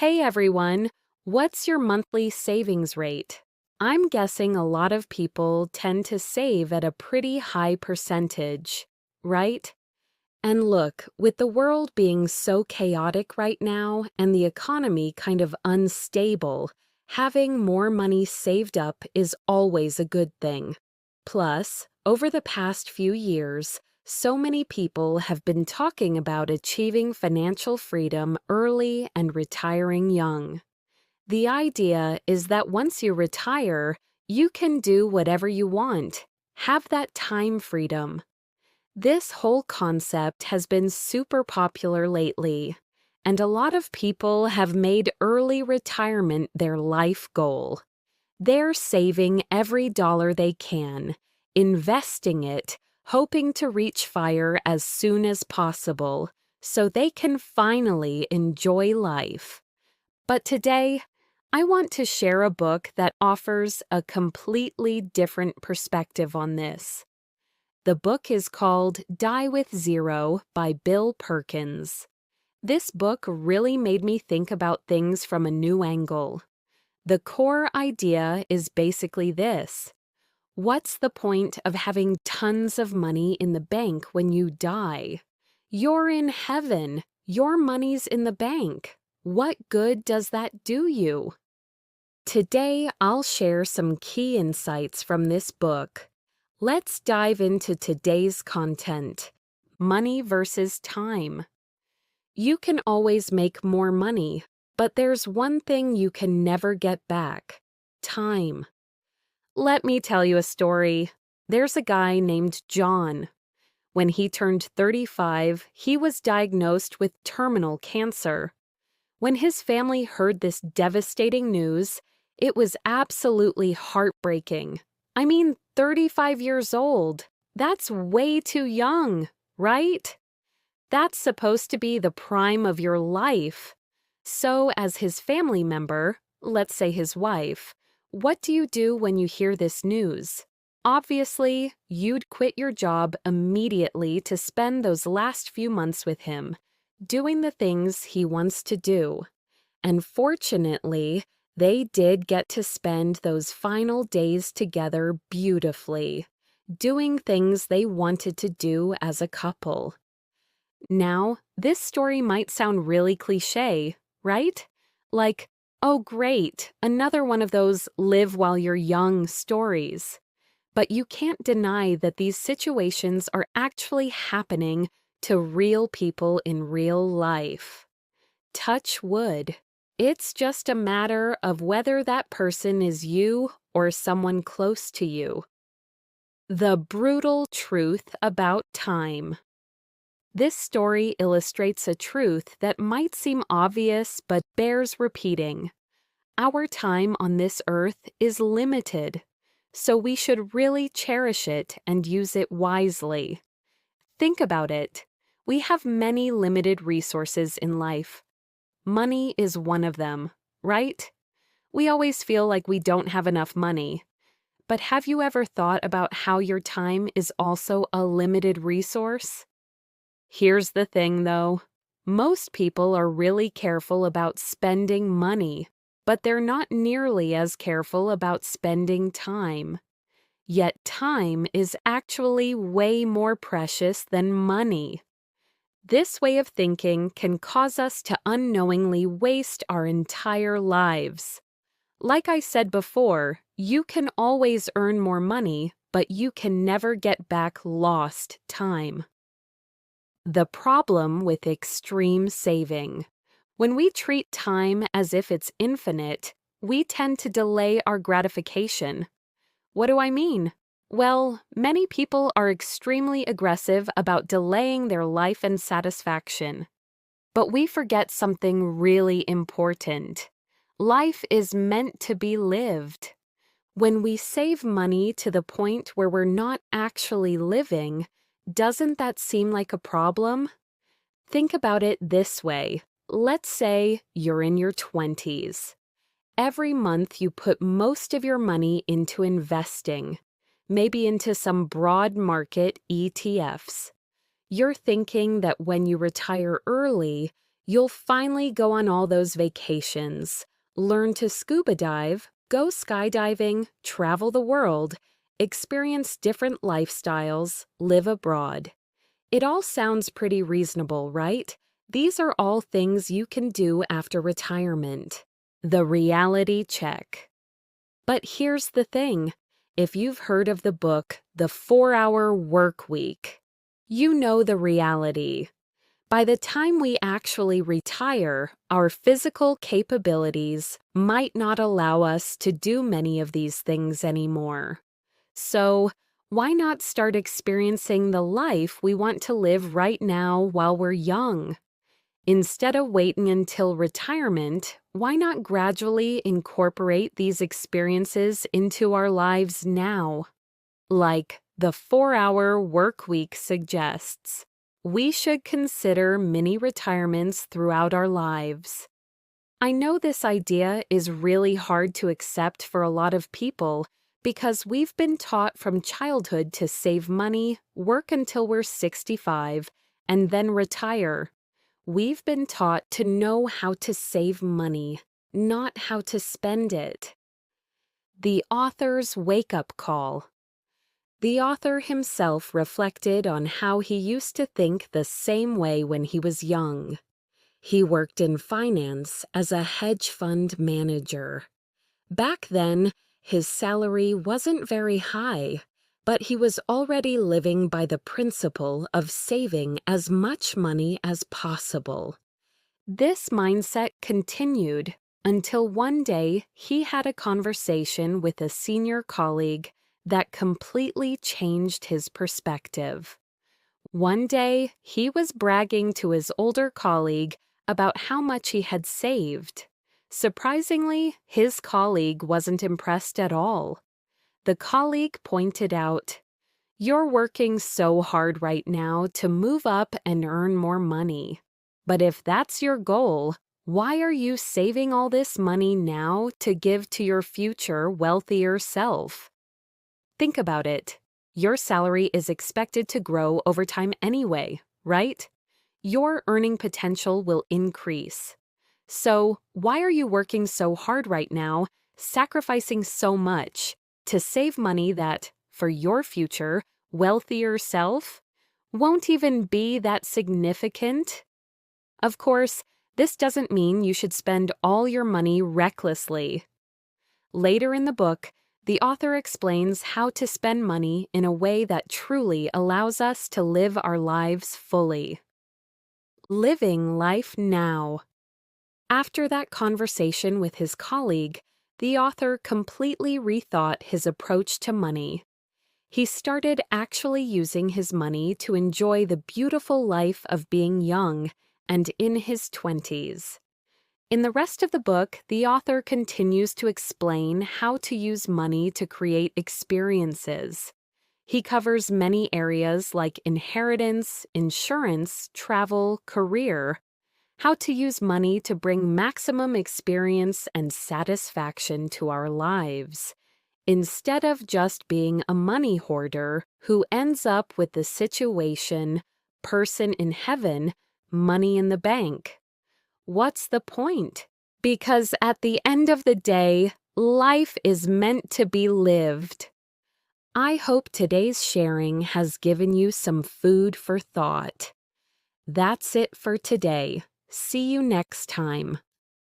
Hey everyone, what's your monthly savings rate? I'm guessing a lot of people tend to save at a pretty high percentage, right? And look, with the world being so chaotic right now and the economy kind of unstable, having more money saved up is always a good thing. Plus, over the past few years, so many people have been talking about achieving financial freedom early and retiring young. The idea is that once you retire, you can do whatever you want, have that time freedom. This whole concept has been super popular lately, and a lot of people have made early retirement their life goal. They're saving every dollar they can, investing it, hoping to reach FIRE as soon as possible, so they can finally enjoy life. But today, I want to share a book that offers a completely different perspective on this. The book is called Die with Zero by Bill Perkins. This book really made me think about things from a new angle. The core idea is basically this. What's the point of having tons of money in the bank when you die? You're in heaven. Your money's in the bank. What good does that do you? Today, I'll share some key insights from this book. Let's dive into today's content. Money versus time. You can always make more money, but there's one thing you can never get back: time. Let me tell you a story. There's a guy named John. When he turned 35, he was diagnosed with terminal cancer. When his family heard this devastating news, it was absolutely heartbreaking. 35 years old. That's way too young, right? That's supposed to be the prime of your life. So, as his family member, let's say his wife, what do you do when you hear this news? Obviously, you'd quit your job immediately to spend those last few months with him, doing the things he wants to do. And fortunately, they did get to spend those final days together beautifully, doing things they wanted to do as a couple. Now, this story might sound really cliché, right? Like, oh great, another one of those live while you're young stories. But you can't deny that these situations are actually happening to real people in real life. Touch wood. It's just a matter of whether that person is you or someone close to you. The brutal truth about time. This story illustrates a truth that might seem obvious but bears repeating. Our time on this earth is limited, so we should really cherish it and use it wisely. Think about it. We have many limited resources in life. Money is one of them, right? We always feel like we don't have enough money. But have you ever thought about how your time is also a limited resource? Here's the thing, though. Most people are really careful about spending money, but they're not nearly as careful about spending time. Yet time is actually way more precious than money. This way of thinking can cause us to unknowingly waste our entire lives. Like I said before, you can always earn more money, but you can never get back lost time. The problem with extreme saving. When we treat time as if it's infinite, we tend to delay our gratification. What do I mean? Well, many people are extremely aggressive about delaying their life and satisfaction. But we forget something really important. Life is meant to be lived. When we save money to the point where we're not actually living, doesn't that seem like a problem? Think about it this way. Let's say you're in your 20s. Every month you put most of your money into investing, maybe into some broad market ETFs. You're thinking that when you retire early, You'll finally go on all those vacations, learn to scuba dive, go skydiving, travel the world, experience different lifestyles, live abroad. It all sounds pretty reasonable, right? These are all things you can do after retirement. The reality check. But here's the thing. If you've heard of the book, The 4-Hour Work Week, you know the reality. By the time we actually retire, our physical capabilities might not allow us to do many of these things anymore. So, why not start experiencing the life we want to live right now while we're young? Instead of waiting until retirement, why not gradually incorporate these experiences into our lives now? Like the 4-Hour Work Week suggests, we should consider mini retirements throughout our lives. I know this idea is really hard to accept for a lot of people because we've been taught from childhood to save money, work until we're 65, and then retire. We've been taught to know how to save money, not how to spend it. The author's wake-up call. The author himself reflected on how he used to think the same way when he was young. He worked in finance as a hedge fund manager. Back then, his salary wasn't very high, but he was already living by the principle of saving as much money as possible. This mindset continued until one day he had a conversation with a senior colleague that completely changed his perspective. One day, he was bragging to his older colleague about how much he had saved. Surprisingly, his colleague wasn't impressed at all. The colleague pointed out, "You're working so hard right now to move up and earn more money. But if that's your goal, why are you saving all this money now to give to your future wealthier self?" Think about it. Your salary is expected to grow over time anyway, right? Your earning potential will increase. So, why are you working so hard right now, sacrificing so much, to save money that, for your future, wealthier self, won't even be that significant? Of course, this doesn't mean you should spend all your money recklessly. Later in the book, the author explains how to spend money in a way that truly allows us to live our lives fully. Living life now. After that conversation with his colleague, the author completely rethought his approach to money. He started actually using his money to enjoy the beautiful life of being young and in his 20s. In the rest of the book, the author continues to explain how to use money to create experiences. He covers many areas like inheritance, insurance, travel, career, how to use money to bring maximum experience and satisfaction to our lives, instead of just being a money hoarder who ends up with the situation, person in heaven, money in the bank. What's the point? Because at the end of the day, life is meant to be lived. I hope today's sharing has given you some food for thought. That's it for today. See you next time.